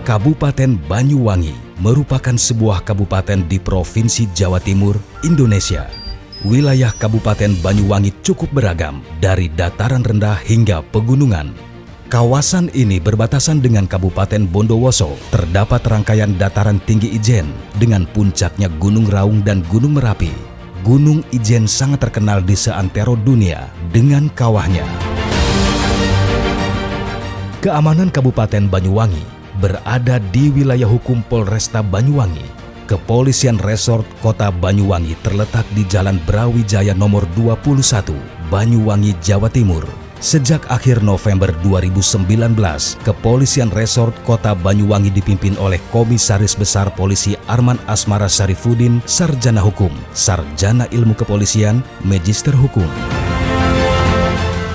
Kabupaten Banyuwangi merupakan sebuah kabupaten di Provinsi Jawa Timur, Indonesia. Wilayah Kabupaten Banyuwangi cukup beragam, dari dataran rendah hingga pegunungan. Kawasan ini berbatasan dengan Kabupaten Bondowoso. Terdapat rangkaian dataran tinggi Ijen dengan puncaknya Gunung Raung dan Gunung Merapi. Gunung Ijen sangat terkenal di seantero dunia dengan kawahnya. Keamanan Kabupaten Banyuwangi berada di wilayah hukum Polresta Banyuwangi. Kepolisian Resort Kota Banyuwangi terletak di Jalan Brawijaya nomor 21, Banyuwangi, Jawa Timur. Sejak akhir November 2019, Kepolisian Resort Kota Banyuwangi dipimpin oleh Komisaris Besar Polisi Arman Asmara Sarifuddin, Sarjana Hukum, Sarjana Ilmu Kepolisian, Magister Hukum.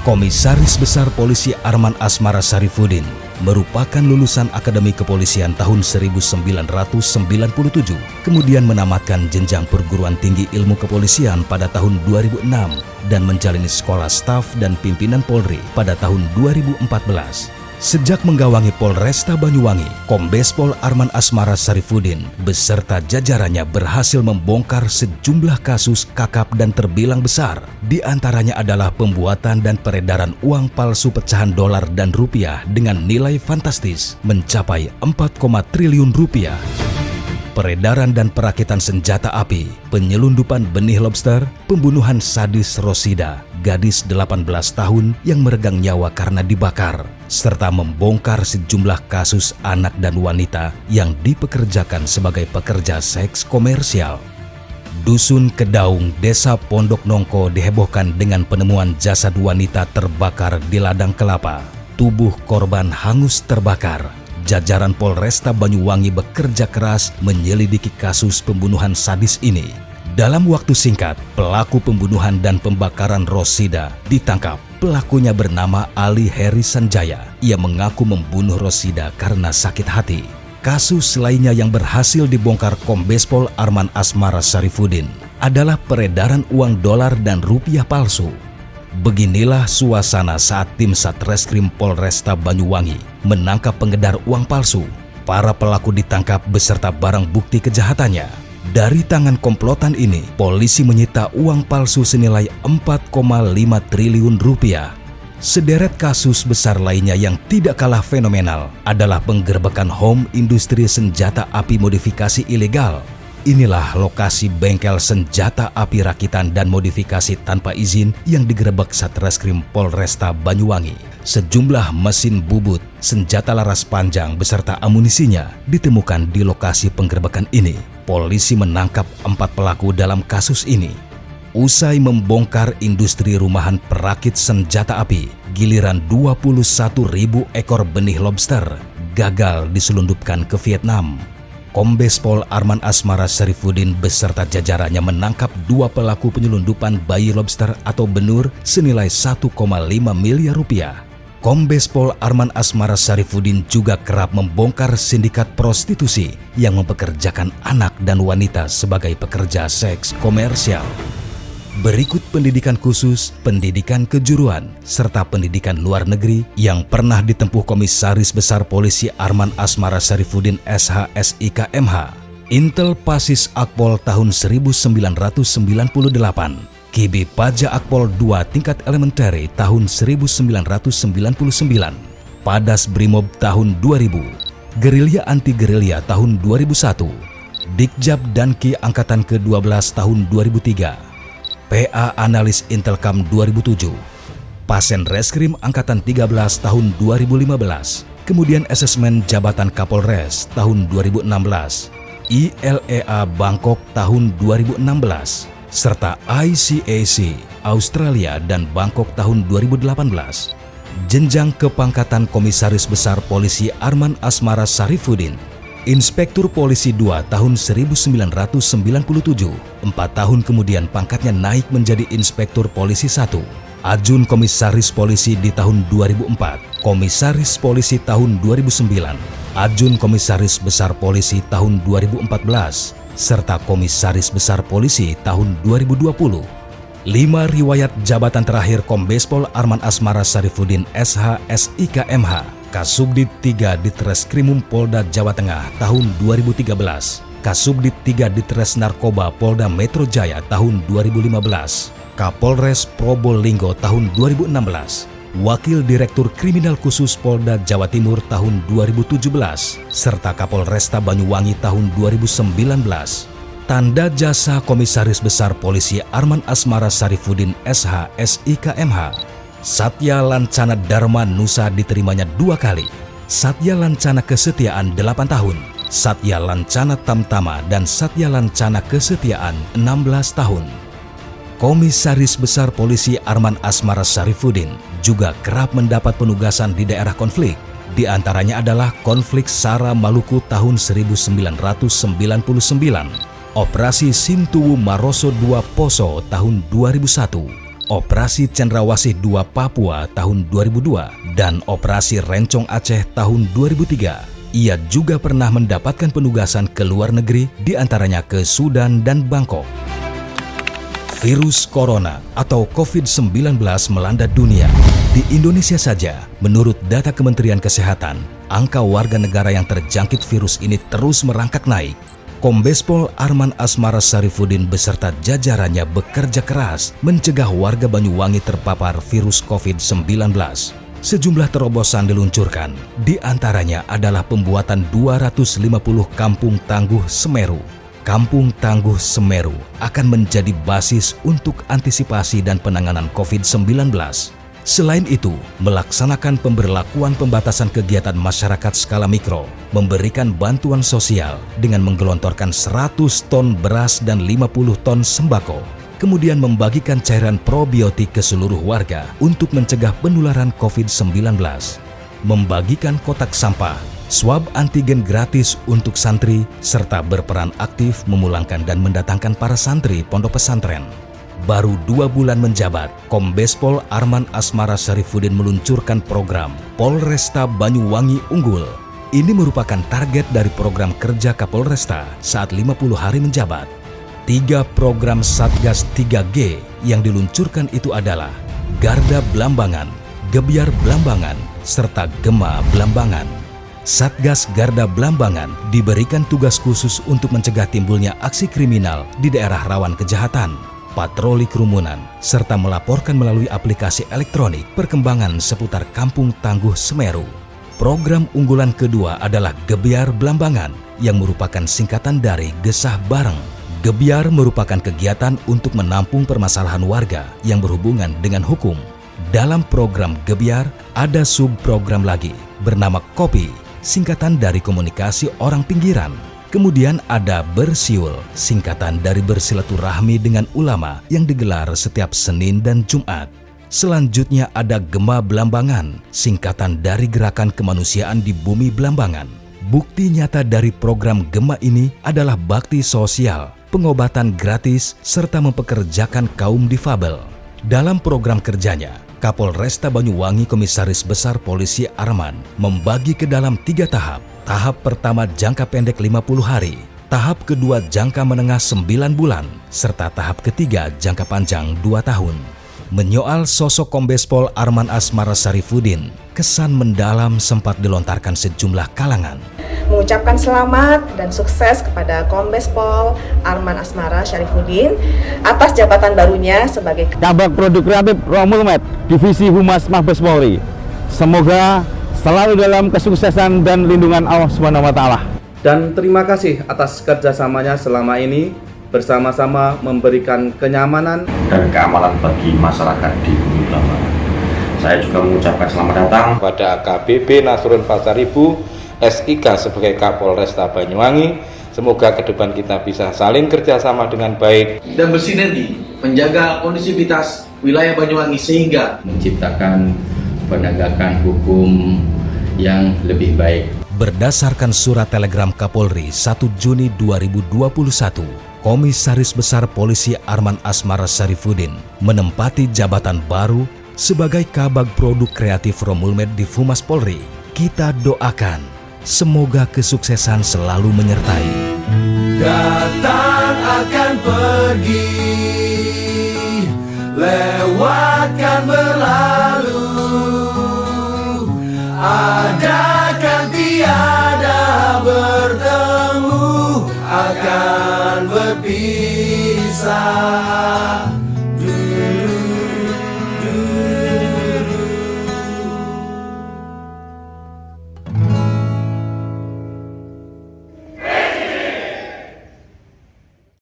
Komisaris Besar Polisi Arman Asmara Sarifuddin merupakan lulusan Akademi Kepolisian tahun 1997, kemudian menamatkan jenjang perguruan tinggi ilmu kepolisian pada tahun 2006 dan menjalani sekolah staf dan pimpinan Polri pada tahun 2014. Sejak menggawangi Polresta Banyuwangi, Kombes Pol Arman Asmara Sarifuddin beserta jajarannya berhasil membongkar sejumlah kasus kakap dan terbilang besar. Di antaranya adalah pembuatan dan peredaran uang palsu pecahan dolar dan rupiah dengan nilai fantastis mencapai 4, triliun rupiah. Peredaran dan perakitan senjata api, penyelundupan benih lobster, pembunuhan sadis Rosida, gadis 18 tahun yang meregang nyawa karena dibakar, serta membongkar sejumlah kasus anak dan wanita yang dipekerjakan sebagai pekerja seks komersial. Dusun Kedaung, Desa Pondok Nongko dihebohkan dengan penemuan jasad wanita terbakar di ladang kelapa. Tubuh korban hangus terbakar. Jajaran Polresta Banyuwangi bekerja keras menyelidiki kasus pembunuhan sadis ini. Dalam waktu singkat, pelaku pembunuhan dan pembakaran Rosida ditangkap. Pelakunya bernama Ali Heri Sanjaya. Ia mengaku membunuh Rosida karena sakit hati. Kasus lainnya yang berhasil dibongkar Kombes Pol Arman Asmara Sarifuddin adalah peredaran uang dolar dan rupiah palsu. Beginilah suasana saat tim Satreskrim Polresta Banyuwangi menangkap pengedar uang palsu. Para pelaku ditangkap beserta barang bukti kejahatannya. Dari tangan komplotan ini, polisi menyita uang palsu senilai 4,5 triliun rupiah. Sederet kasus besar lainnya yang tidak kalah fenomenal adalah penggerbekan home industri senjata api modifikasi ilegal. Inilah lokasi bengkel senjata api rakitan dan modifikasi tanpa izin yang digerebek Satreskrim Polresta Banyuwangi. Sejumlah mesin bubut, senjata laras panjang beserta amunisinya ditemukan di lokasi penggerebekan ini. Polisi menangkap 4 pelaku dalam kasus ini. Usai membongkar industri rumahan perakit senjata api, giliran 21.000 ekor benih lobster gagal diselundupkan ke Vietnam. Kombes Pol Arman Asmara Sarifuddin beserta jajarannya menangkap 2 pelaku penyelundupan bayi lobster atau benur senilai 1,5 miliar rupiah. Kombes Pol Arman Asmara Sarifuddin juga kerap membongkar sindikat prostitusi yang mempekerjakan anak dan wanita sebagai pekerja seks komersial. Berikut pendidikan khusus, pendidikan kejuruan, serta pendidikan luar negeri yang pernah ditempuh Komisaris Besar Polisi Arman Asmara Sarifuddin SH SIK MH. Intel Pasis Akpol tahun 1998, Kibi Paja Akpol 2 tingkat elementary tahun 1999, Padas Brimob tahun 2000, Gerilya Anti-Gerilya tahun 2001, Dikjab Danki Angkatan ke-12 tahun 2003, PA Analis Intelkam 2007, Pasen Reskrim Angkatan 13 tahun 2015, kemudian Asesmen Jabatan Kapolres tahun 2016, ILEA Bangkok tahun 2016, serta ICAC Australia dan Bangkok tahun 2018. Jenjang kepangkatan Komisaris Besar Polisi Arman Asmara Sarifuddin, Inspektur Polisi 2 tahun 1997, 4 tahun kemudian pangkatnya naik menjadi Inspektur Polisi 1. Ajun Komisaris Polisi di tahun 2004, Komisaris Polisi tahun 2009, Ajun Komisaris Besar Polisi tahun 2014, serta Komisaris Besar Polisi tahun 2020. 5 riwayat jabatan terakhir Kombes Pol Arman Asmara Sarifuddin SH SIK MH Kasubdit 3 Ditreskrimum Polda Jawa Tengah tahun 2013, Kasubdit 3 Ditres Narkoba Polda Metro Jaya tahun 2015, Kapolres Probolinggo tahun 2016, Wakil Direktur Kriminal Khusus Polda Jawa Timur tahun 2017, serta Kapolresta Banyuwangi tahun 2019. Tanda jasa Komisaris Besar Polisi Arman Asmara Sarifuddin SH SIKMH. Satya Lancana Dharma Nusa diterimanya 2 kali. Satya Lancana Kesetiaan 8 tahun, Satya Lancana Tamtama dan Satya Lancana Kesetiaan 16 tahun. Komisaris Besar Polisi Arman Asmara Sarifuddin juga kerap mendapat penugasan di daerah konflik. Di antaranya adalah konflik Sara Maluku tahun 1999, Operasi Sintuwu Maroso II Poso tahun 2001, Operasi Cendrawasih II Papua tahun 2002, dan Operasi Rencong Aceh tahun 2003. Ia juga pernah mendapatkan penugasan ke luar negeri, di antaranya ke Sudan dan Bangkok. Virus Corona atau COVID-19 melanda dunia. Di Indonesia saja, menurut data Kementerian Kesehatan, angka warga negara yang terjangkit virus ini terus merangkak naik. Kombes Pol Arman Asmara Sarifuddin beserta jajarannya bekerja keras mencegah warga Banyuwangi terpapar virus COVID-19. Sejumlah terobosan diluncurkan, di antaranya adalah pembuatan 250 kampung tangguh Semeru. Kampung Tangguh Semeru akan menjadi basis untuk antisipasi dan penanganan COVID-19. Selain itu, melaksanakan pemberlakuan pembatasan kegiatan masyarakat skala mikro, memberikan bantuan sosial dengan menggelontorkan 100 ton beras dan 50 ton sembako, kemudian membagikan cairan probiotik ke seluruh warga untuk mencegah penularan COVID-19, membagikan kotak sampah, swab antigen gratis untuk santri, serta berperan aktif memulangkan dan mendatangkan para santri pondok pesantren. Baru 2 bulan menjabat, Kombes Pol Arman Asmara Sarifuddin meluncurkan program Polresta Banyuwangi Unggul. Ini merupakan target dari program kerja Kapolresta saat 50 hari menjabat. 3 program Satgas 3G yang diluncurkan itu adalah Garda Blambangan, Gebyar Blambangan, serta Gema Blambangan. Satgas Garda Blambangan diberikan tugas khusus untuk mencegah timbulnya aksi kriminal di daerah rawan kejahatan, patroli kerumunan, serta melaporkan melalui aplikasi elektronik perkembangan seputar Kampung Tangguh Semeru. Program unggulan kedua adalah Gebyar Blambangan yang merupakan singkatan dari Gesah Bareng. Gebyar merupakan kegiatan untuk menampung permasalahan warga yang berhubungan dengan hukum. Dalam program Gebyar ada subprogram lagi bernama Kopi, singkatan dari Komunikasi Orang Pinggiran. Kemudian ada Bersiul, singkatan dari bersilaturahmi dengan ulama yang digelar setiap Senin dan Jumat. Selanjutnya ada Gema Blambangan, singkatan dari Gerakan Kemanusiaan di Bumi Blambangan. Bukti nyata dari program Gema ini adalah bakti sosial, pengobatan gratis, serta mempekerjakan kaum difabel. Dalam program kerjanya, Kapolresta Banyuwangi Komisaris Besar Polisi Arman membagi ke dalam 3 tahap. Tahap pertama jangka pendek 50 hari, tahap kedua jangka menengah 9 bulan, serta tahap ketiga jangka panjang 2 tahun. Menyoal sosok Kombes Pol Arman Asmara Sarifuddin, kesan mendalam sempat dilontarkan sejumlah kalangan. Mengucapkan selamat dan sukses kepada Kombes Pol Arman Asmara Sarifuddin atas jabatan barunya sebagai Kabag Produk Kreatif Romulmed, Divisi Humas Mabes Polri. Semoga selalu dalam kesuksesan dan lindungan Allah SWT. Dan terima kasih atas kerjasamanya selama ini, bersama-sama memberikan kenyamanan dan keamanan bagi masyarakat di Bumi Blambangan. Saya juga mengucapkan selamat datang kepada AKBP Nasrun Pasaribu SIK sebagai Kapolresta Banyuwangi. Semoga ke depan kita bisa saling kerjasama dengan baik dan bersinergi menjaga kondisivitas wilayah Banyuwangi sehingga menciptakan penegakan hukum yang lebih baik. Berdasarkan surat telegram Kapolri 1 Juni 2021, Komisaris Besar Polisi Arman Asmara Sarifuddin menempati jabatan baru sebagai Kabag Produk Kreatif Romulmed di Humas Polri. Kita doakan semoga kesuksesan selalu menyertai. Datang akan pergi, lewat kan berlalu, ada tiada bertemu akan berpisah.